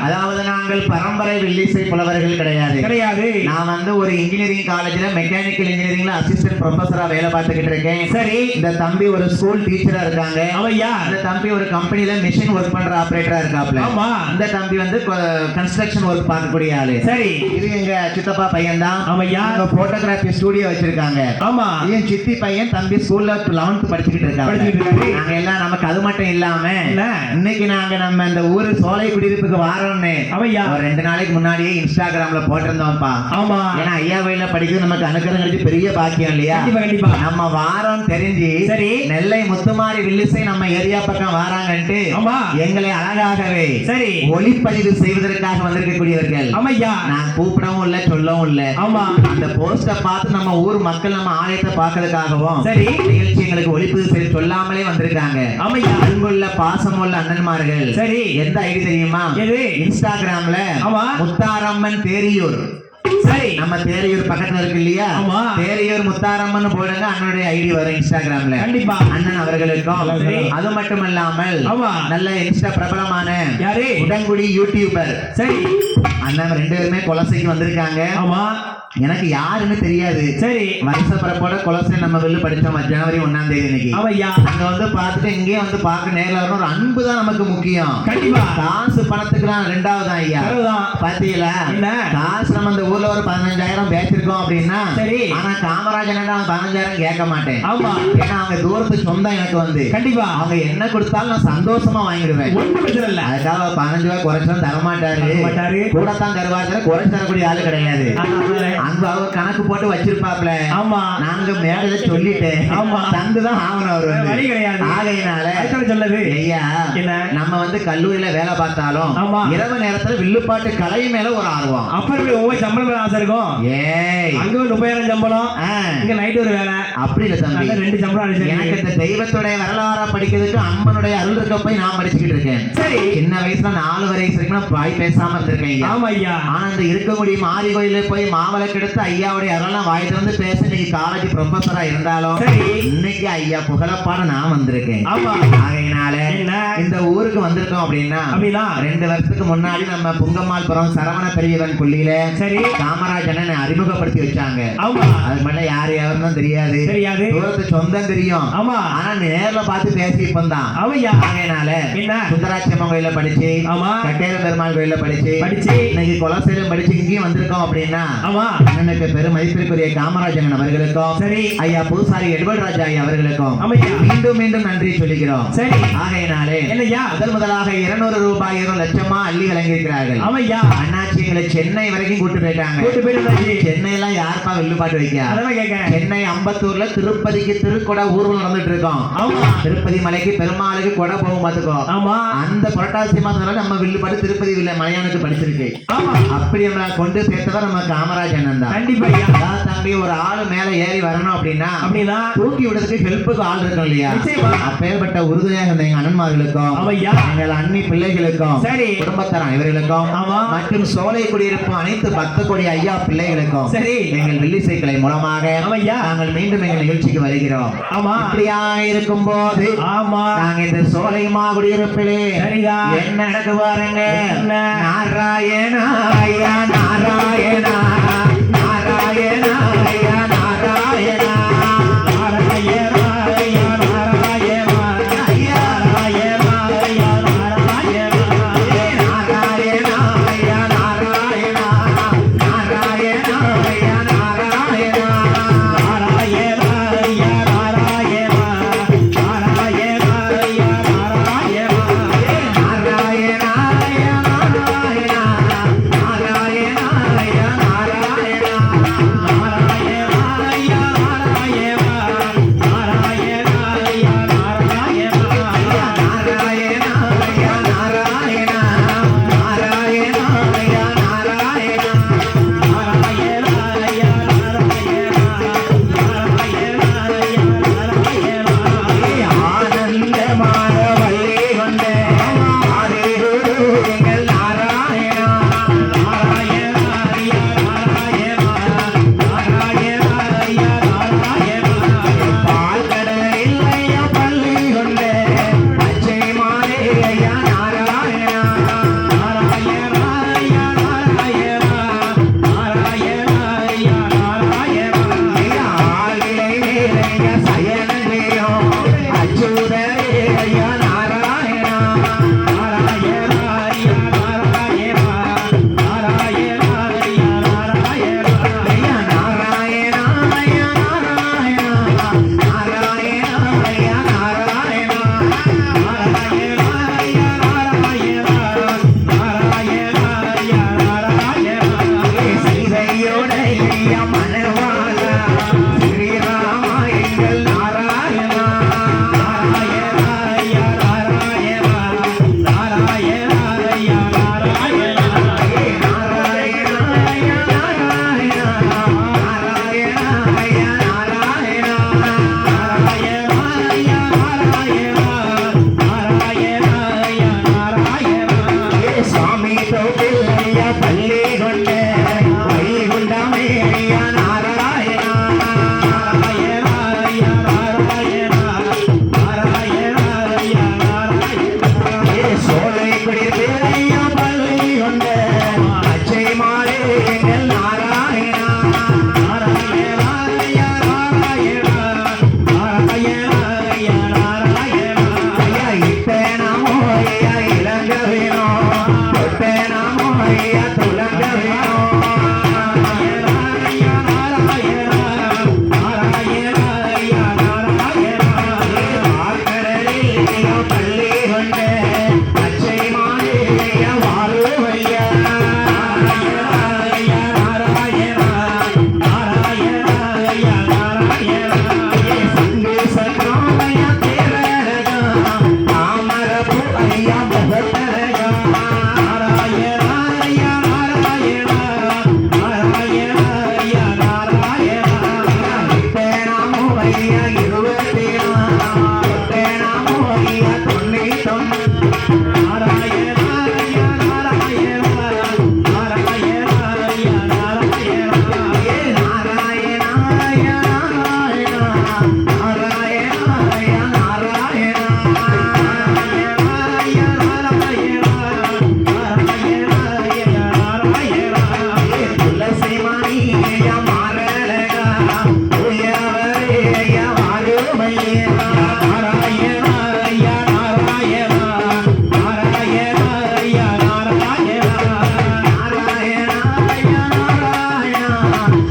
அதாவது நாங்கள் பரம்பரை வில்லிசை புலவர்கள் கிடையாது. நான் வந்து ஒரு இன்ஜினியரிங் காலேஜ்ல மெக்கானிக்கல் இன்ஜினியரிங்ல அசிஸ்டன்ட் ப்ரொஃபஸரா வேலை பார்த்துக்கிட்டு இருக்கேன். சரி, இந்த தம்பி ஒரு ஸ்கூல் டீச்சரா இருக்காங்க. இந்த தம்பி ஒரு கம்பெனில மிஷின் ஒர்க் பண்ற ஆபரேட்டரா இருக்காப்ல. இந்த தம்பி வந்து கன்ஸ்ட்ரக்ஷன் ஒர்க் பார்க்கக்கூடிய ஆளு. சரி, இது எங்க சித்தப்பா பையன் தான். போட்டோகிராஃபி ஸ்டுடியோ வச்சிருக்காங்க. ஆமா, என் சித்தி பையன் தம்பி ஸ்கூல்ல 11th படிச்சுக்கிட்டு இருக்காங்க. நாங்க எல்லாம் நமக்கு அது மட்டும் இல்லாம இன்னைக்கு நாங்க நம்ம இந்த ஊரு சோலை குடியிருப்புக்கு வாரோம்னு அவையா ஒரு 2 நாளைக்கு முன்னாடியே இன்ஸ்டாகிராம்ல போட்டிருந்தோம்ப்பா. ஆமா, ஏன்னா ஐயா வயல படிக்கிறது நமக்கு அனுகிரகம் கிடைச்சு பெரிய பாக்கியம் இல்லையா? கண்டிப்பா நம்ம வாரம் தெரிஞ்சு சரி நெல்லை முத்துமாரி வில்லிசை நம்ம ஏரியா பக்கம் வாராங்கன்ட்டு எங்களை அழகாகவே சரி ஒளிப்பதிவு செய்வதற்காக வந்திருக்கக்கூடியவர்கள். ஆமையா, நான் கூப்பிடவும் இல்ல சொல்லவும் இல்ல. ஆமா, அந்த போஸ்ட பார்த்து நம்ம ஊர் மக்கள் நம்ம ஆலயத்தை பார்க்கறதுக்காகவும் சரி நிகழ்ச்சி எங்களுக்கு ஒளிப்பதிவு செய்ய சொல்லாமலே வந்திருக்காங்க. ஆமையா, அன்புள்ள பாசமுள்ள அண்ணன்மார்கள். சரி, எந்த ஐடி தெரியுமா? இன்ஸ்டாகிராம்ல முத்தாரம்மன் தேரியூர். சரி, நம்ம தேரியூர் பக்கத்துல இருக்கு இல்லையா? தேரியூர் முத்தாரம்மன் போடுங்க, அண்ணனுடைய ஐடி வரும் இன்ஸ்டாகிராம்ல. கண்டிப்பா அண்ணன் அவர்களுக்கும் அது மட்டும் இல்லாமல் நல்ல இன்ஸ்டா பிரபலமான உடங்குடி யூடியூபர் சரி அண்ணன் 2 பேருமே கொலசைக்கு வந்திருக்காங்க. ஆமா, எனக்கு யாருன்னு தெரியாது. சரி, வருஷ பிறப்போட கொலசை நம்ம வெளில படிச்சோம் ஜனவரி 1ஆம் தேதி இன்னைக்கு. அங்க வந்து பார்த்துட்டு இங்கே வந்து பார்க்க நேரில் வரணும். ஒரு அன்பு தான் நமக்கு முக்கியம். கண்டிப்பா காசு பணத்துக்குலாம் 2வது தான் ஐயா. பாத்தீங்களா, காசு நம்ம இந்த ஊர்ல ஒரு 15,000 பேசிருக்கோம் அப்படின்னா சரி, ஆனா காமராஜன் 15,000 கேட்க மாட்டேன். ஆமா, ஏன்னா அவங்க தூரத்து சொந்தம் எனக்கு வந்து கண்டிப்பா அவங்க என்ன கொடுத்தாலும் நான் சந்தோஷமா வாங்கிடுவேன். அதுக்காக 15 ரூபாய் குறைச்சாலும் தரமாட்டாரு, கூடத்தான் தருவாரு, குறைச்சு தரக்கூடிய ஆளு கிடையாது. அங்க அவர் கணக்கு போட்டு வச்சிருப்பாப்ல. ஆமா, நாங்க மேடையில சொல்லிட்டேன். ஆமா, தந்துதான் ஆகணும். அவர் வழி கிடையாது. ஆகையினால சொல்லது ஐயா, நம்ம வந்து கல்லூரியில வேலை பார்த்தாலும் இரவு நேரத்துல வில்லுப்பாட்டு கலை மேல ஒரு ஆர்வம். அப்புறம் ஒவ்வொரு சம்பளம் ஆசை இருக்கும். ஏய், அங்க 30,000 சம்பளம், இங்க நைட் ஒரு வேலை. அப்படி இல்ல தம்பி, 2 சம்பளம். எனக்கு இந்த தெய்வத்துடைய வரலாறா படிக்கிறதுக்கு அம்மனுடைய அருள் இருக்க போய் நான் படிச்சுக்கிட்டு இருக்கேன். சரி, சின்ன வயசுல 4 வயசு வரைக்கும் பாய் பேசாம இருந்திருக்கேன். ஆமா ஐயா, ஆனா இந்த இருக்கக்கூடிய மாரி கோயில போய் மாவளை கெடுத்து ஐயாவுடைய அருளெல்லாம் வாய் திறந்து பேச இன்னைக்கு காலேஜ் ப்ரொஃபஸரா இருந்தாலும் இன்னைக்கு ஐயா புகழப்பாட நான் வந்திருக்கேன். ஆகையினால இந்த ஊருக்கு வந்திருக்கோம் அப்படின்னா 2 வருஷத்துக்கு முன்னாடி நம்ம புங்கம்மாள்புரம் சரவண பெரியவன் பள்ளியில சரி காமராஜனை அறிமுகப்படுத்தி வச்சாங்க. அது மட்டும் யாரு யாருன்னு தெரியாது, தூரத்து சொந்தம் தெரியும். ஆனா நேர்ல பார்த்து பேசிப்போம் தான். ஆகையினால சுந்தராட்சியம்மன் கோயில படிச்சு கட்டேர பெருமாள் கோயில படிச்சு இன்னைக்கு கொலசேலம் படிச்சு இங்கேயும் வந்திருக்கோம் அப்படின்னா அண்ணனுக்கு பெரும் மதிப்பிற்குரிய காமராஜன் அவர்களுக்கும் சரி ஐயா பூசாரி எட்வர்ட் ராஜா ஐயா அவர்களுக்கும் மீண்டும் மீண்டும் நன்றி சொல்லிக்கிறோம். சரி, ஆகையினாலே முதலாக 200 ரூபாய் 2 லட்சமா அள்ளி வழங்கியிருக்கிறார்கள். அண்ணாச்சிங்களை சென்னை வரைக்கும் கூட்டு போயிட்டாங்க. சென்னை எல்லாம் யாருப்பா வில்லுப்பாட்டு வைக்க? சென்னை அம்பத்தூர்ல திருப்பதிக்கு திருக்கொடை ஊர்வலம் நடந்துட்டு இருக்கோம். திருப்பதி மலைக்கு பெருமாளுக்கு கொடை போகும் பாத்துக்கோ. அந்த புரட்டாசி மாசம் நம்ம வில்லுப்பாட்டு திருப்பதி மலையானுக்கு படிச்சிருக்கு. அப்படி நம்ம கொண்டு சேர்த்தவர் நம்ம காமராஜன் தான். கண்டிப்பா தம்பி, ஒரு ஆளு மேல ஏறி வரணும் அப்படின்னா தூக்கி விடுறதுக்கு ஹெல்ப்புக்கு ஆள் இருக்கும் இல்லையா? அப்பேற்பட்ட உறுதுணையாக இருந்த எங்க அண்ணன்மார்களுக்கும் எங்கள் அண்ணி பிள்ளைகளுக்கும் சரி குடும்பத்தரம் இவர்களுக்கும் மற்றும் சோலை குடியிருப்பும் அனைத்து பக்த கொடி ஐயா பிள்ளைகளுக்கும் சரி எங்கள் வில்லிசைக்கலை மூலமாக நாங்கள் மீண்டும் எங்கள் நிகழ்ச்சிக்கு வருகிறோம். அப்படியா இருக்கும் போது நாங்க இந்த சோலைமா குடியிருப்பிலே என்ன நடக்கு பாருங்க. நாராயணா ஐயா நாராயணா நாராயணா ஐயா நாராயணா நாராயணா ஐயா நாராயணா ஐயா நாராயணா ஐயா நாராயணா நாராயணா ஐயா நாராயணா நாராயணா ஐயா நாராயணா நாராயணா ஐயா நாராயணா நாராயணா ஐயா நாராயணா நாராயணா ஐயா நாராயணா நாராயணா ஐயா நாராயணா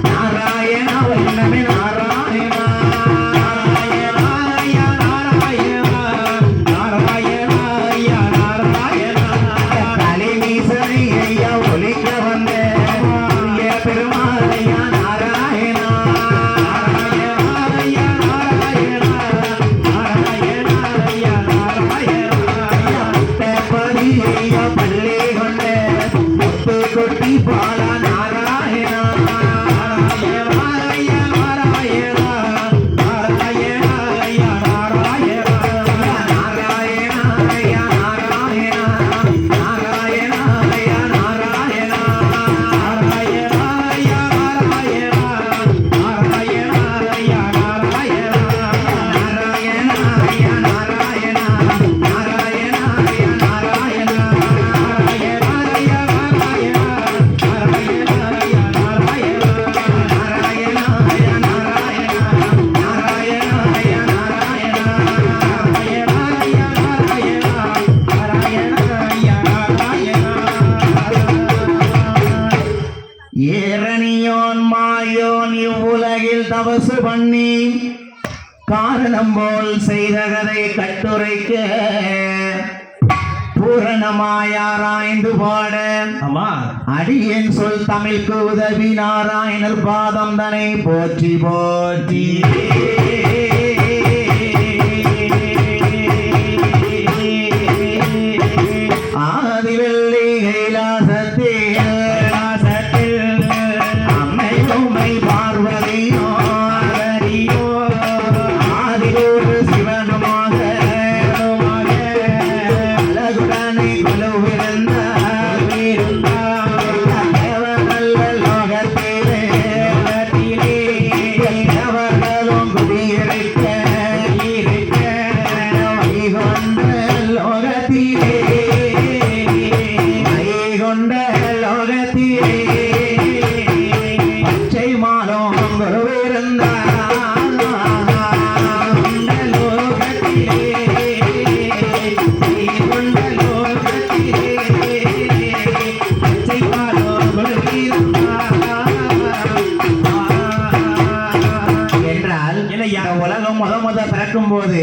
நாராயணா ஒன்னமே நாராயணா ஏரணியோன் மாயோன் இவ்வுலகில் தபசு பண்ணி காரணம் போல் செய்த கதை கட்டுரைக்க பூரணமாயாராய்ந்து பாட அடியேன் சொல் தமிழ்க்கு உதவி நாராயணர் பாதம் தனை போற்றி போற்றி ஆதிவெள்ளி கைலாசத்தில் போது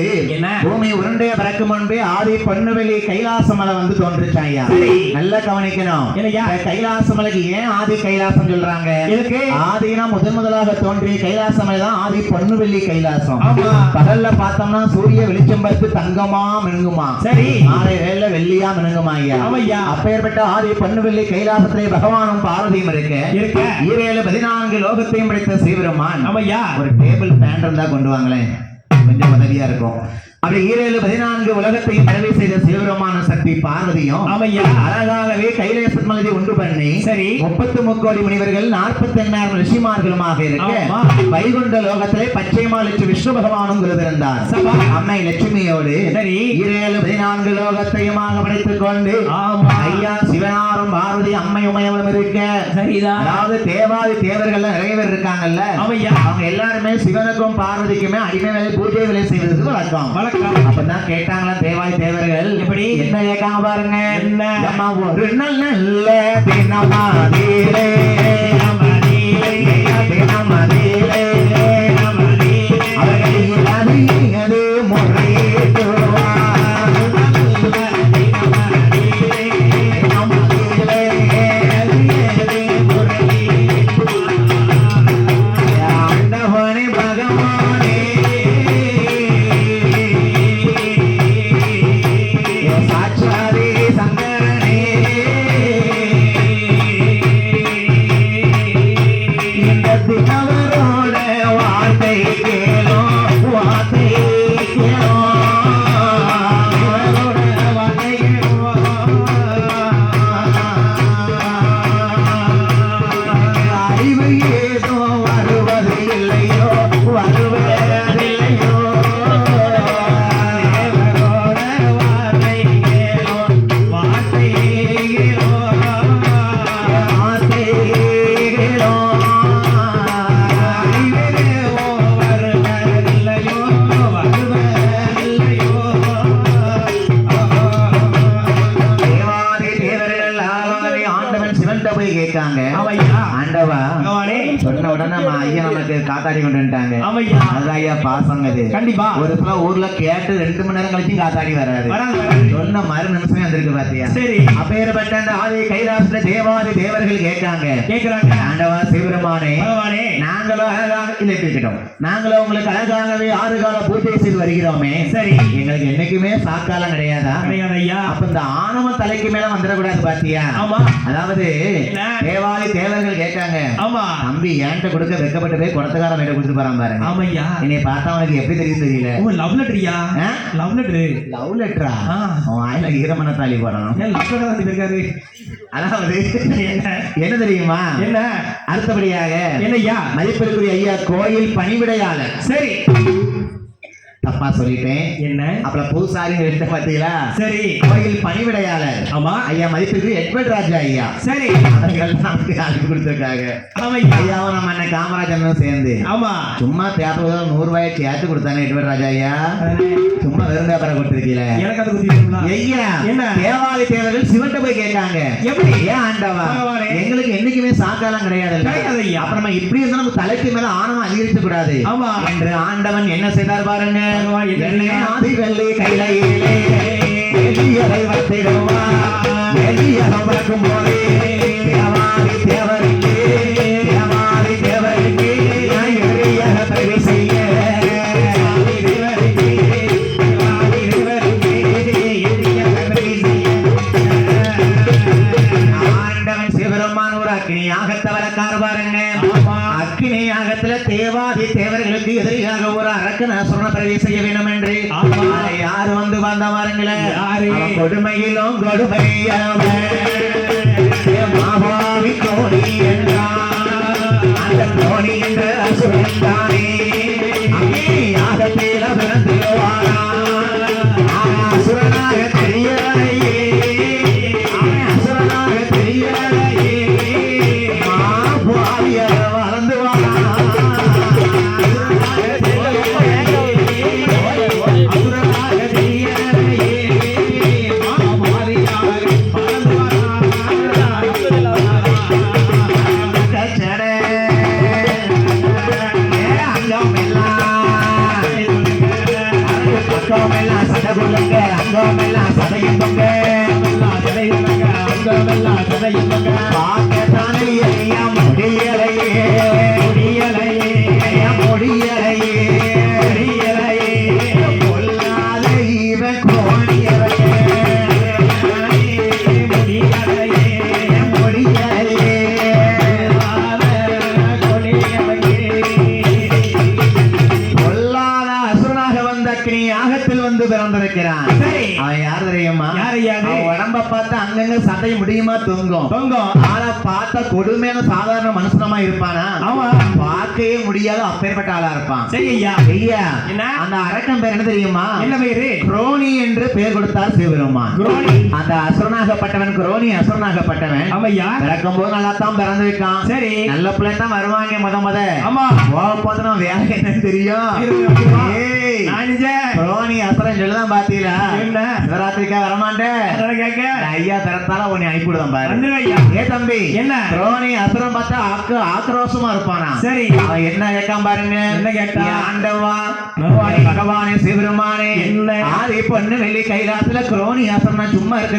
பூமி உருண்டைய பிறக்கு முன்பே ஆதி பொன்னுவெளி கைலாசமலை வந்து தோன்றுச்சாயா. நல்ல கவனிக்கணும். கைலாசமலைக்கு ஏன் ஆதி கைலாசம் சொல்றாங்க? ஆதினா முதலாக தோன்றிய கைலாசமலை தான் ஆதி பொன்னுவெளி கைலாசம். பகல்ல பார்த்தோம்னா சூரிய வெளிச்சம் பார்த்து தங்கமா மினுங்குமா, சரி மாலை வேலை வெள்ளியா மினுங்குமா ஐயா. அப்பேற்பட்ட ஆதி பொன்னுவெளி கைலாசத்திலே பகவானும் பார்வதியும் இருக்கு. 14 லோகத்தையும் படைத்த சிவபெருமான் ஒரு டேபிள் ஃபேன் இருந்தா கொண்டு வாங்களேன், கொஞ்சம் உதவியா இருக்கும். அப்படி 14 உலகத்தையும் பரவி செய்த சிவபெருமான சக்தி பார்வதியும் அழகாகவே கைலாசமலை உண்டு பண்ணி 33 கோடி முனிவர்கள் 48,000 ரிஷிமார்களுமாக இருக்க வைகுண்ட லோகத்திலே பச்சைமாலிச்சு விஷ்ணு பகவானும் இருந்தார். அம்மை லட்சுமியோடு 14 லோகத்தையுமாக படைத்துக் கொண்டு ஐயா சிவனாரும் பார்வதி அம்மை உமையவரும் இருக்க, அதாவது தேவாதி தேவர்கள் நிறைய பேர் இருக்காங்கல்ல, அவங்க எல்லாருமே சிவனுக்கும் பார்வதிக்குமே அடிமை வேலை பூஜை வேலை செய்வதற்கு வழக்கம். அப்பதான் கேட்டாங்களா தேவாய் தேவர்கள், எப்படி என்ன கேட்காங்க பாருங்க. என்ன ஒரு நல்ல தினமாதிலே தினமதிலே அவர்கள் அது முறையிடுவார். நம்ம ஐயா நமக்கு காத்தாடி கொண்டு வந்துட்டாங்க. ஆமையா, அது ஐயா பாசங்க. அது கண்டிப்பா ஒரு சில ஊர்ல கேட்டு 2 மணி நேரம் கழிச்சு காத்தாடி வராது. சொன்ன மறு நிமிஷமே வந்திருக்கு பாத்தியா. சரி, அப்பேற்பட்ட அந்த ஆதி கைலாசத்துல தேவாதி தேவர்கள் கேட்கிறாங்க, ஆண்டவா சிவபெருமானே, நாங்களும் அழகாக இருக்கட்டும், நாங்களும் உங்களுக்கு அழகாகவே 6 கால பூஜை செய்து வருகிறோமே. சரி, எங்களுக்கு என்னைக்குமே சாக்காலம் கிடையாதா? கிடையாது ஐயா. அப்ப இந்த ஆணவம் தலைக்கு மேல வந்துடக்கூடாது பாத்தியா. ஆமா, அதாவது தேவாதி தேவர்கள் கேட்காங்க, ஆமா தம்பி ஏன்ட்ட கொடுக்க வெக்கப்பட்டு போய் குடத்துக்கார மேல கொடுத்து போறான் பாருங்க. ஆமையா, என்னை பார்த்தா அவனுக்கு எப்படி தெரியும் தெரியல. ஓ லவ் லெட்டரியா? Love letter. லவ் லெட்டரா? ஆயில ஈரமன தாலி போடணும். ஏன் லவ் லெட்டர் இருக்காரு? அதாவது என்ன தெரியுமா? என்ன அடுத்தபடியாக என்னையா மதிப்பிற்குரிய ஐயா கோயில் பணிவிடையாளர். சரி, தப்பா சொல்லிட்டேன். என்ன அப்புறம் பூசாரி பாத்தீங்களா? சரி, கோயில் பணிவிடையாளர். ஆமா ஐயா மதிப்பிற்கு எட்வர்ட் ராஜா ஐயா. சரி, அவர்கள் நமக்கு அழைப்பு கொடுத்திருக்காங்க. ஐயாவும் நம்ம அண்ணன் காமராஜனும் சேர்ந்து ஆமா சும்மா தேவை 100 ரூபாய் சேர்த்து கொடுத்தானே எட்வர்ட் ராஜா ஐயா. சும்மா வெறும் பேப்பரை கொடுத்திருக்கீல. எனக்கு அது கொடுத்தீங்களா ஐயா? என்ன தேவாதி தேவர்கள் சிவன்ட்ட போய் கேட்காங்க, எப்படி ஏன் ஆண்டவா எங்களுக்கு என்னைக்குமே சாக்காலம் கிடையாது. அப்புறம் நம்ம இப்படி இருந்தா நம்ம தலைக்கு மேல ஆணவம் அதிகரிக்க கூடாது என்று ஆண்டவன் என்ன செய்தார் பாருங்க. ஆதிவெள்ளி கையிலே எலியரை வத்திடுவா, எலியரம் வளர்க்கும் போதே தேவாதி தேவருக்கு தேவாதி தேவருக்கு எளிய பரிவு செய்ய ஆண்டவன் சிவபெருமான் ஒரு அக்னியாகத்தை வளர்க்கார் பாருங்க. அக்னியாகத்துல தேவாதி தேவர்களுக்கு எதிரியாக ஒரு அரக்கன் அசுரனை பிரவேசம் செய்ய வேண்டும் என்று யாரு வந்து வந்த பாருங்களேன். கொடுமையிலும் கொடுமையாவி கோணி என்றான். அந்த கோணி என்ற அசுரன் தானே அக்னியாகத்தில பிறந்துவாரா. அசுரனாக தெரியலையே, அசுரனாக தெரியலையே, வளர்ந்து வாரா. அங்கமெல்லாம் சதையும் பொங்க, அங்கமெல்லாம் சதையும் பொங்க, பார்க்கத்தானே முடியலையே முடியலையே முடியலையே முடியலையே கொல்லாத இவன் கோணியலையே முடியலையே முடியலையே கொல்லாத அசுரனாக வந்த அக்னியாகத்தில் வந்து பிறந்திருக்கிறான். அவன் யார் தெரியுமா? உடம்ப பார்த்தா அங்கங்க சதை முடியுமா தொங்கும். ஆளை பார்த்தா கொடுமையான சாதாரண மனுஷனமா இருப்பானா? அவன் பார்க்கவே முடியாத அப்பேற்பட்ட ஆளா இருப்பான். ஐயா அந்த அரக்கன் பேர் என்ன தெரியுமா? என்ன பேரு? குரோனி என்று பெயர் கொடுத்தார் சிவபெருமான். அந்த அசுரனாகப்பட்டவன் குரோனி அசுரனாகப்பட்டவன். அவையா பிறக்கும் போது நல்லா தான் பிறந்து வைக்கான். சரி, நல்ல பிள்ளை தான் வருவாங்க முத. ஆமா போனா வேலை என்ன தெரியும்? குரோனி அசுரன் சொல்லுதான் பாத்தீங்களா? சிவராத்திரிக்கா வரமாட்டேன் ஐயா பிறத்தால உன்னை அனுப்பிவிடுதான் பாரு. ஏ தம்பி என்ன குரோனி அசுரம் பார்த்தா ஆக்ரோஷமா இருப்பானா? சரி, அவன் என்ன கேட்கான் பாருங்க. என்ன கேட்டா? ஆண்டவா பகவானே சிவபெருமானே, ஆதி பொண்ணு வெள்ளி கைலாசத்துல குரோனி அசுரன் சும்மா இருக்க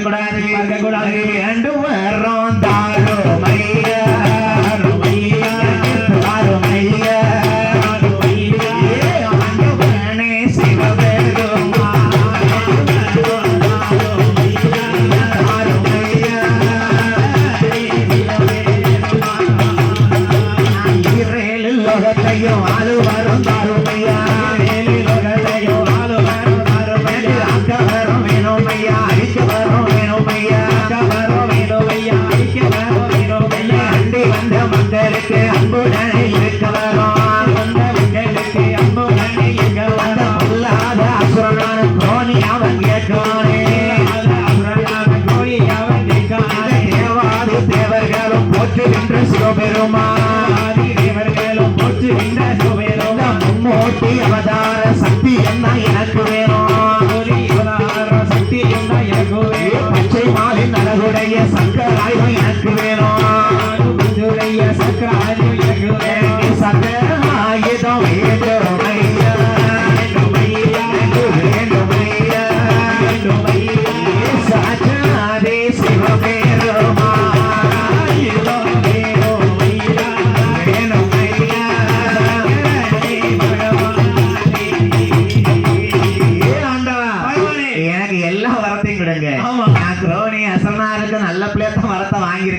கூடாது வேண்டும் வரோம் தாரோமையா ரோமையா தாரோமையா ஆளு வரும் தாருமையா அக்க வரும் வேணுமையா அடிக்க வரும் வேணுமையா அண்டி வந்த மக்களுக்கு அன்புடனே இருக்க வரும் அந்த பொல்லாத அசுரனான கோணி அவன் கேட்கானே. தேவாதி தேவர்களும் போற்றுகின்ற சிவபெருமான் மும்மூர்த்தி அவதார சக்தி என்ன எனக்கு வேணும். பச்சை மாலின் அழகுடைய சங்கராயுதம் எனக்கு வேணும்.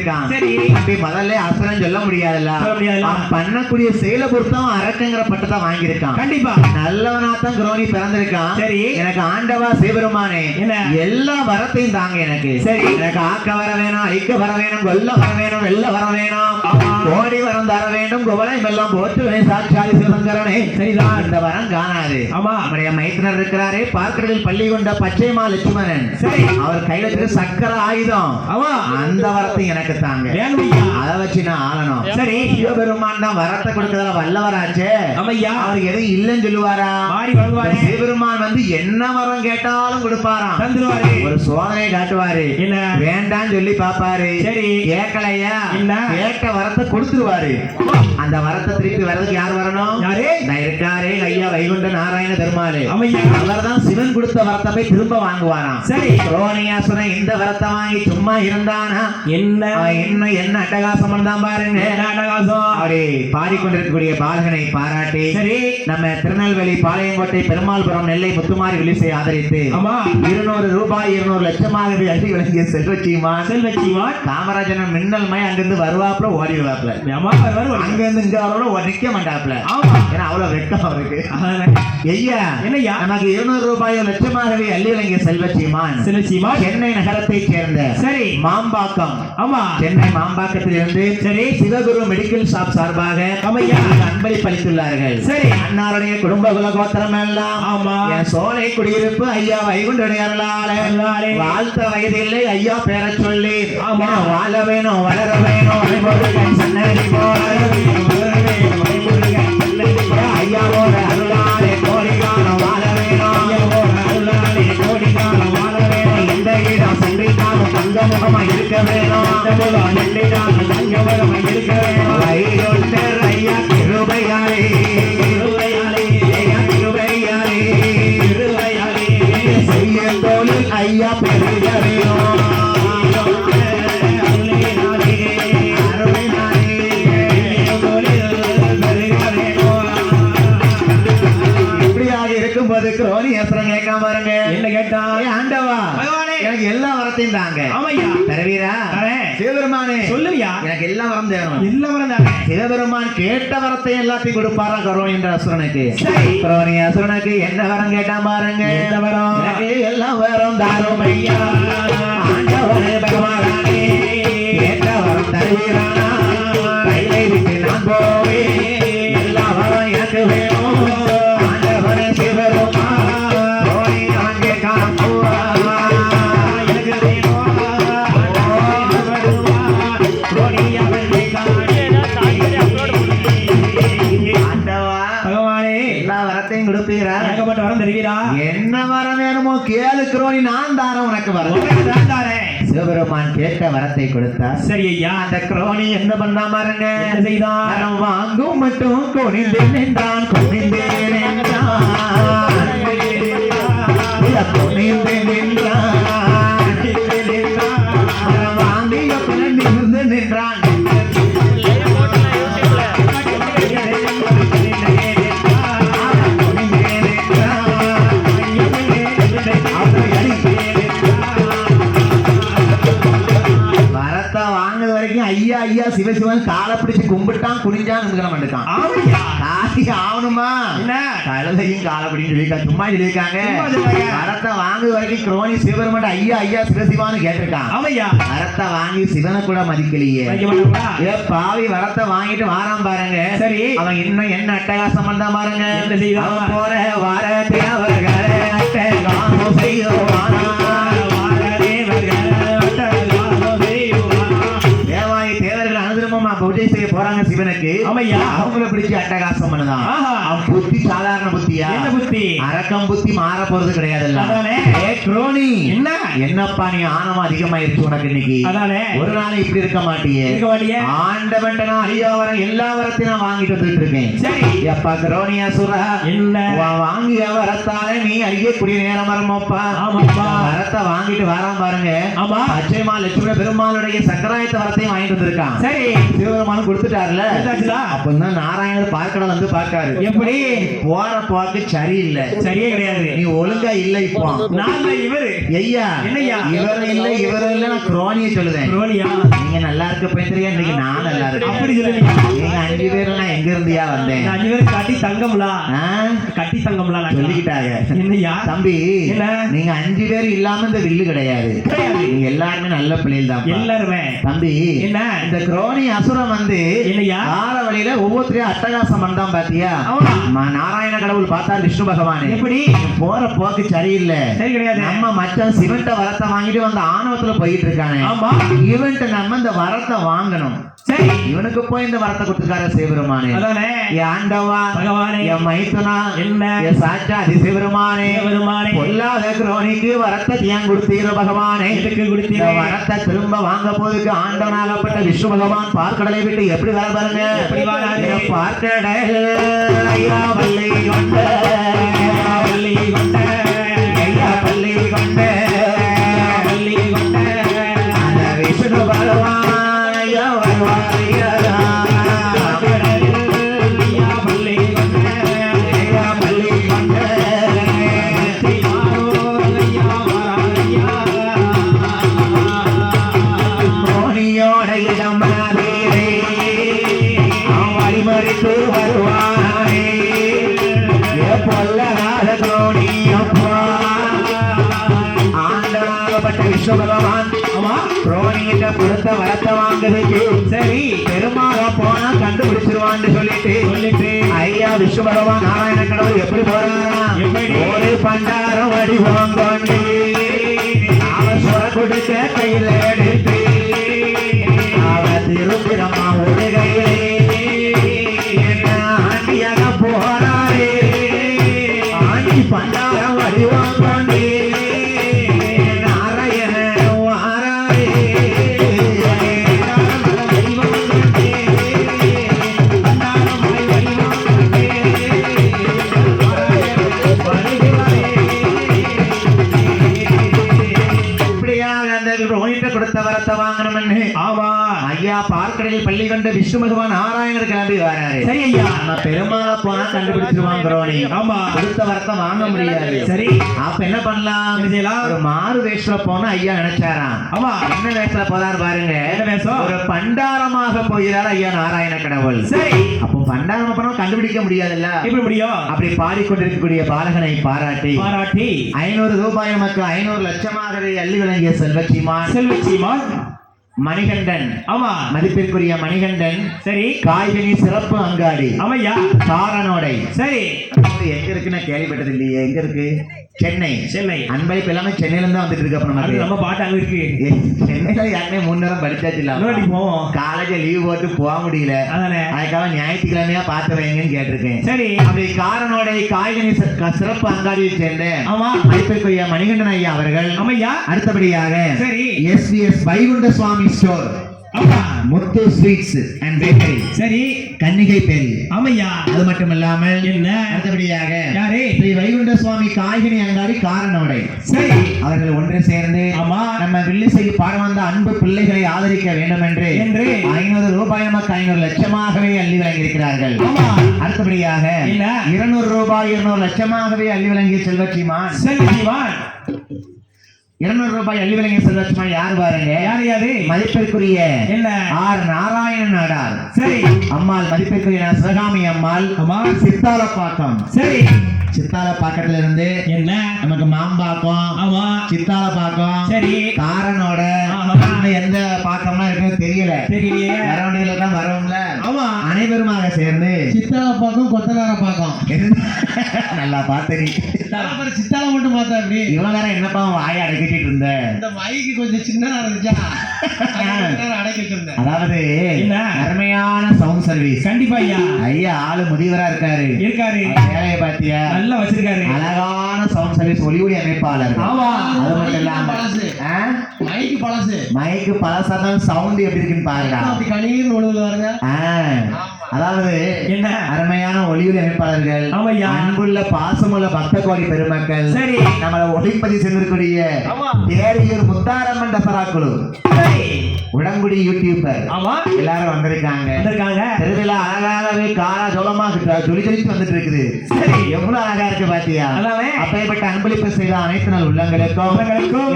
வாங்கியிருக்கான். சரி. அப்படி முதல்ல அசுரன் சொல்ல முடியாதுல்ல. சொல்ல முடியாதுல்ல. அவன் பண்ணக்கூடிய செயலை பொறுத்தவன் அரக்கங்கிற பட்டத்தை வாங்கியிருக்கான். கண்டிப்பா நல்லவனாத்தான் குரோனி பிறந்திருக்கான். சரி. எனக்கு ஆண்டவா சிவபெருமானே என்ன? எல்லா வரத்தையும் தாங்க எனக்கு. சரி. எனக்கு ஆக்க வர வேணும், அழிக்க வர வேணும், கொல்ல வர வேணும், வெல்ல வர வேணும், ஆமா. கோடி வரம் தர வேண்டும், குவளை எல்லாம் போற்றுவேன் சாட்சாதி சிவசங்கரனே. சரிதான். இந்த வரம் காணாது. ஆமா. நம்முடைய மைத்துனர் இருக்கிறாரே பார்க்கடலில் பள்ளி கொண்ட பச்சைமா லட்சுமணன். சரி. அவர் கையில இருக்கிற சக்கர ஆயுதம். ஆமா. அந்த வரத்தை எனக்கு தாங்க. வேணுமையா? அதை வச்சு நான் ஆளணும். சரி. சிவபெருமான் தான் வரத்தை கொடுக்கறதுல வல்லவராச்சே. ஆமையா. அவர் எதுவும் இல்லைன்னு சொல்லுவாரா? மாறி வருவாரே. சிவபெருமான் வந்து என்ன வரம் கேட்டாலும் கொடுப்பாராம். தந்துருவாரு. ஒரு சோதனை காட்டுவாரு. என்ன? வேண்டான்னு சொல்லி பாப்பாரு. சரி. கேட்கலையா? என்ன? கேட்ட வரத்தை கொடுத்துருவாரு. அந்த வரத்தை திருப்பி வர்றதுக்கு யார் வரணும்? யாரு? நான் இருக்காரே ஐயா வைகுண்ட நாராயண பெருமாளே. ஆமையா. அவர்தான் சிவன் கொடுத்த வரத்தை போய் திரும்ப வாங்குவாராம். சரி. குரோனியாசுரன் இந்த வரத்தை வாங்கி சும்மா இருந்தானா? என்ன? அவன் என்ன அட்டகாசம் தான் பாருங்க. என்ன அட்டகாசம்? அப்படி பாடிக்கொண்டிருக்கக்கூடிய பாலகனை பாராட்டி சரி. நம்ம திருநெல்வேலி பாளையங்கோட்டை பெருமாள்புரம் நெல்லை முத்துமாரி விலிசை ஆதரித்து ஆமா. 200 ரூபாய் 200 லட்சமாகவே அள்ளி வழங்கிய செல்வச்சிமான் காமராஜன் மின்னல்மய அங்கிருந்து வருவாப்புல ஓடி வருவாப்புல. ஆமா, வருவாரு. அங்க இருந்து இங்க வரவளோ நிக்க மாட்டாப்புல. ஆமா. ஏன்னா அவ்வளவு வெட்கம் அவருக்கு. ஐயா என்னய்யா? நமக்கு 200 ரூபாய் லட்சமாகவே அள்ளி வழங்கிய செல்வச்சிமான் சென்னை நகரத்தைச் சேர்ந்த சரி மாம்பாக்கம். ஆமா. சென்னை மாம்பாக்கத்தில் இருந்து சரி சிவகுரு மெடிக்கல் ஷாப் சார்பாக அன்பளிப்பு அளித்துள்ளார்கள். சரி. அன்னாருடைய குடும்ப குல கோத்திரம் எல்லாம் ஆமா. என் சோலை குடியிருப்பு ஐயா வைகுண்டடியார்களாலே வாழ்த்த வயதில்லை ஐயா பேர சொல்லி ஆமா. வாழ வேணும் வளர வேணும் அனைவருக்கும் சன்னதி போல ஐயாவோட அருளாலே கோடிகாலம் வாழ வேணும். ஐயாவோட அருளாலே கோடிகாலம் வாழ வேணும். எந்த இடம் சென்றினாலும் தங்கமுகமா இருக்க வேணும். தங்கமுகமா இருக்க வேணும். வைகுண்டர் ஐயா கிருபையாலே ஐயா கிருபையாலே செய்ய தொழில் ஐயா பெருக வேணும். இருக்கும்போது குரோனியாசுரன் கேட்காம பாருங்க. என்ன கேட்டா? ஆண்டவா எனக்கு எல்லா வரத்தையும் தாங்க. ஆமையா. தருவீரா? சிவபெருமானே சொல்லுவியா? எனக்கு எல்லா வரம் தேவை. எல்லா வரம் தாங்க. சிவபெருமான் கேட்ட வரத்தை எல்லாத்தையும் கொடுப்பாரா குரோனி என்ற அசுரனுக்கு? குரோனி அசுரனுக்கு என்ன வரம் கேட்டான் பாருங்க. என்ன வரம்? எனக்கு எல்லா வரம் தாரும் ஐயா ஆண்டவனே பகவானே கேட்ட வரம் தருவீரானா? கையை விட்டு நான் போவேன். எல்லா வரம் எனக்கு வேணும். ஆண்டவனே சிவபெருமான் குரோனி நான் கேட்காம போவா எனக்கு வேணும். கொடுப்பீரா? ஏகப்பட்ட வரம் தருவீரா? என்ன வரம் வேணுமோ கேளு குரோனி, நான் தாரேன் உனக்கு வரம். சிவபெருமான் கேட்ட வரத்தை கொடுத்தார். சரி ஐயா. அந்த குரோனி என்ன பண்ணா பாருங்க. என்ன செய்தான்? வாங்கும் மட்டும் குனிந்தேன் என்றான். குனிந்தேன் என்றான். குனிந்தேன் என்றான். வாங்கிய பின் நிமிர்ந்து நின்றான். ஐயா ஐயா சிவசிவன் காலை பிடிச்சு கும்பிட்டான், குனிஞ்சான், வந்துட்டான். ஆகணுமா என்ன கழுதையும் காலை பிடின்னு சொல்லியிருக்காங்க. சும்மா சொல்லியிருக்காங்க. வரத்தை வாங்கு வரைக்கும் குரோனி சிவபெருமான் ஐயா ஐயா சிவசிவான்னு கேட்டிருக்கான். வரத்தை வாங்கி சிவனை கூட மதிக்கலையே. பாவி வரத்தை வாங்கிட்டு வாராம் பாருங்க. சரி அவன் இன்னும் என்ன அட்டகாசம் பண்ணா பாருங்க. போற வார தேவர்களே அட்டகாசம் செய்வானா பூஜை செய்ய போறாங்க சிவனுக்கு. அவங்கள பிடிச்சி அட்டகாசம் பண்ணுதான். அவன் புத்தி சாதாரண புத்தியா? என்ன புத்தி? அரக்கம் புத்தி மாற போறது கிடையாதுல்ல. குரோனி என்னப்பா நீ ஆணவம் அதிகமாயிருச்சு உனக்கு இன்னைக்கு. ஒரு நாள் இப்படி இருக்க மாட்டியே. ஆண்டவன் நான் ஐயா வரம் எல்லா வரத்தையும் நான் வாங்கிட்டு வந்துட்டு இருக்கேன். சரி எப்பா குரோனியாசுரா என்ன வாங்கிய வரத்தாலே நீ அறியக்கூடிய நேரம் வரமாப்பா. வரத்தை வாங்கிட்டு வரான் பாருங்க. பச்சைமா லட்சுமண பெருமாளுடைய சக்கராயத்த வரத்தையும் வாங்கிட்டு வந்திருக்கான். சரி சிவபெருமான் கொடுத்துட்டாருல. அப்பதான் நாராயணர் பார்க்கடல் வந்து பார்க்காரு. எப்படி போற போக்கு சரியில்லை. சரியே கிடையாது. நீ ஒழுங்கா இல்ல. இப்போ நான் இவரு ஐயா என்னையா இவர் இல்ல இவர் இல்ல நான் குரோனியை சொல்லுதேன். குரோனியா நீங்க நல்லா இருக்க போயிருந்தீங்க, இன்னைக்கு நான் நல்லா இருக்கேன். அப்படி சொல்லுவீங்க. நீங்க 5 பேர் நான் எங்க இருந்தியா வந்தேன்? இந்த 5 பேரும் கட்டி தங்கம்ல ஆ? கட்டி தங்கம்ல நாங்க. சொல்லிக்கிட்டாங்க. என்னய்யா தம்பி என்ன? நீங்க 5 பேர் இல்லாம இந்த வில்லு கிடையாது. கிடையாது. நீங்க எல்லாருமே நல்ல பிள்ளைகள் தான் எல்லாருமே. தம்பி. என்ன? இந்த குரோனி அசுரம் வந்து என்னய்யா கால வழியில ஒவ்வொருத்தரையும் அட்டகாசம் பண்ணான் பாத்தியா? ஆமா. நாராயண கடவுள் பார்த்தா விஷ்ணு பகவான் எப்படி போற போக்கு சரியில்லை. சரி கிடையாது. நம்ம மச்சான் சிமெண்ட வரத்தை வாங்கிட்டு வந்து ஆணவத்துல போயிட்டு இருக்கானே. ஆமா. இவன்ட்ட நம்ம இந்த வரத்தை வாங்கணும். சரி இவனுக்கு போய் இந்த வரத்தை கொடுத்துக்கார சிவபெருமானே. அதானே என் ஆண்டவா பகவானே என் மைத்துனா என்ன என் சாட்சாதி சிவபெருமானே பெருமானே பொல்லாத குரோனிக்கு வரத்தை ஏன் கொடுத்தீர பகவானே? எதுக்கு இந்த கொடுத்தீங்க? வரத்தை திரும்ப வாங்க போதுக்கு ஆண்டவனாகப்பட்ட விஷ்ணு பகவான் பார்க்கடலை விட்டு எப்படி வர பாருங்க. எப்படி வராரு? பார்க்கடல் ஐயா வள்ளி கொண்ட வள்ளி கொண்ட ஐயா வள்ளி கொண்ட வள்ளி கொண்ட அந்த விஷ்ணு பகவான் ஐயா வருவாரையா. ஐயா வள்ளி கொண்ட ஐயா வள்ளி கொண்ட ஐயா வராரையா மோனியோட இடம் வீரே வழிமறித்து வருவானே. பொல்லாத குரோனியப்பா ஆண்டவனாகப்பட்ட விஷ்ணு பகவான் குரோனியிட்ட கொடுத்த வரத்தை வாங்குறதுக்கு சரி பெருமாக போனா கண்டுபிடிச்சிருவான்னு சொல்லிட்டு ஐயா விஷ்ணு பகவான் நாராயண கடவுள் எப்படி போறாரா? எப்படி? ஒரு பண்டாரம் வடிவம் கொண்டு அவன் சொர கொடுக்க கையில எடுத்து அவ திரும்பிரமா ஒரு கையிலே என்ன ஆண்டியாக போறாரே. ஆண்டி பண்டாரம் வடிவம் கொண்டு நாராயண வாராரே. இப்படியாக அந்த ரோஹிட்ட கொடுத்த வரத்தை வாங்கணும்னு ஆமா ஐயா பார்க்கடலில் பள்ளி கொண்ட விஷ்ணு பகவான் நாராயணர் கிளம்பி வராரு. சரி ஐயா நம்ம பெருமாளா போனா கண்டுபிடிச்சிருவான் குரோனி. ஆமா கொடுத்த வரத்தை வாங்க முடியாது. சரி அப்ப என்ன பண்ணலாம்? என்ன செய்யலாம்? ஒரு மாறு வேஷத்துல போனா ஐயா நினைச்சாராம். ஆமா என்ன வேஷத்துல போதாரு பாருங்க. என்ன வேஷம்? ஒரு பண்டாரமாக போகிறார் ஐயா நாராயண கடவுள். சரி அப்போ பண்டாரமா போனா கண்டுபிடிக்க முடியாதுல்ல. எப்படி முடியும்? அப்படி பாடிக்கொண்டிருக்கக்கூடிய பாலகனை பாராட்டி பாராட்டி 500 ரூபாய் நமக்கு 500 லட்சமாகவே அள்ளி வழங்கிய செல்வச்சிமான் செல்வச்சிமான் மணிகண்டன். ஆமா மதிப்பிற்குரிய மணிகண்டன் சரி காய்கனி சிறப்பு அங்காடி ஆமையா காரனோடை. சரி இது எங்க இருக்குன்னு கேள்விப்பட்டது இல்லையே. எங்க இருக்கு? சென்னை. சென்னை அன்பளிப்பு எல்லாமே சென்னையில இருந்து வந்துட்டு இருக்கு. அப்புறம் அது நமக்கு நம்ம பாட்டு அங்க இருக்கு. சென்னையில யாருமே 3 நேரம் படிச்சாச்சு இல்ல. முன்னாடி போவோம். காலேஜ் லீவ் போட்டு போக முடியல. அதானே அதுக்காக ஞாயிற்றுக்கிழமையா பார்த்து வைங்கன்னு கேட்டிருக்கேன். சரி அப்படி காரனோட காய்கனி சிறப்பு அங்காடியை சேர்ந்த ஆமா மதிப்பிற்குரிய மணிகண்டன் ஐயா அவர்கள் ஆமையா அடுத்தபடியாக சரி எஸ்விஎஸ் வைகுண்ட சுவாமி ஸ்டோர் ஆமா முத்து ஸ்வீட்ஸ் அண்ட் பேக்கரி சரி கன்னிகை பேரி. ஆமையா அது மட்டும் இல்லாமல் என்ன அடுத்தபடியாக யாரு? ஸ்ரீ வைகுண்ட சுவாமி காய்கனி அங்காடி காரனோடை. சரி அவர்கள் ஒன்று சேர்ந்து ஆமா நம்ம வில்லிசை பாட வந்த அன்பு பிள்ளைகளை ஆதரிக்க வேண்டும் என்று 500 ரூபாய் நமக்கு 500 லட்சமாகவே அள்ளி வழங்கியிருக்கிறார்கள். ஆமா அடுத்தபடியாக என்ன? 200 ரூபாய் 200 லட்சமாகவே அள்ளி வழங்கிய செல்வச்சிமான் செல்வச்சிமான் 200 ரூபாய் அள்ளி வழங்கிய செல்வச்சிமான் யார் பாருங்க? யாரு யாரு? மதிப்பிற்குரிய என்ன? ஆர் நாராயணன் நாடார். சரி அம்மாள் மதிப்பிற்குரிய சிவகாமி அம்மாள் ஆமா சித்தாலப்பாக்கம். சரி சித்தாலப்பாக்கத்துல இருந்து என்ன நமக்கு மாம்பாக்கம் ஆமா சித்தாலப்பாக்கம் சரி காரனோட ஆஹா. இன்னும் எந்த பாக்கம்லாம் இருக்குன்னு தெரியல. தெரியலையே வர வண்டியில தான் வரோம்ல. ஆமா அனைவருமாக சேர்ந்து சித்தாலப்பாக்கம் கொத்தனாரப்பாக்கம் நல்லா பார்த்து அப்புறம் சித்தால மட்டும் பார்த்தா அப்படி இவ்வளவு நேரம் என்னப்பா வாயை அடக்கிட்டு இருந்த? இந்த மைக்கு கொஞ்சம் சின்னதா இருந்துச்சா அடக்கி வச்சிருந்தேன். அதாவது என்ன? அருமையான சவுண்ட் சர்வீஸ். கண்டிப்பா ஐயா ஐயா ஆளு முதியவரா இருக்காரு. இருக்காரு வேலையை பாத்தியா? நல்லா வச்சிருக்காரு. அழகான சவுண்ட் சர்வீஸ் ஒளிவுடி அமைப்பாளர். ஆமா அது மட்டும் இல்லாம பழசு. ஆ? மைக்கு பழசு மைக்கு பழசாதான் சவுண்ட் எப்படி இருக்குன்னு பாருடா. அப்படி கணீர்னு ஒழுகுது பாருங்க. அதாவது என்ன? அருமையான ஒளிவுடி அமைப்பாளர்கள் ஆமாய்யா. அன்புள்ள பாசமுள்ள பக்த கோடி பெருமக்கள் சரி நம்மள ஒளிப்பதி சென்றிருக்கூடிய ஆமா தேரியூர் முத்தாரம்மன் தசரா குழு சரி சரி உடங்குடி யூடியூபர் ஆமா எல்லாரும் வந்திருக்காங்க. வந்திருக்காங்க. திருவிழா அழகாகவே காலா ஜோலமா ஜொலி ஜொலிச்சு வந்துட்டு இருக்குது. சரி எவ்வளவு அழகா இருக்கு பாத்தியா? அதானே. அப்பேற்பட்ட அன்பளிப்பு செய்த அனைத்து நாள் உள்ளங்களுக்கும்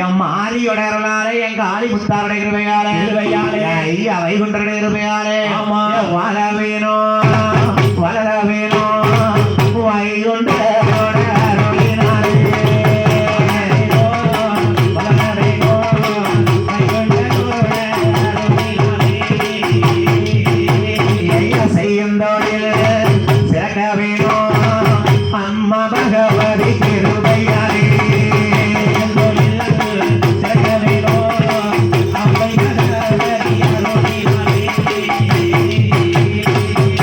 என் மாரியோட அருளாலே எங்க ஆளி முத்தாருடைய கிருபையாலே ஐயா வைகுண்டருடைய கிருபையாலே ஆமா. வாழ வேணும் வளர வேணும் வைகுண்டரோட அருளினாலே ஐயா செய்யும் தொழில் சிறக்க வேணும் அம்மா பகவதி கிருபையாலே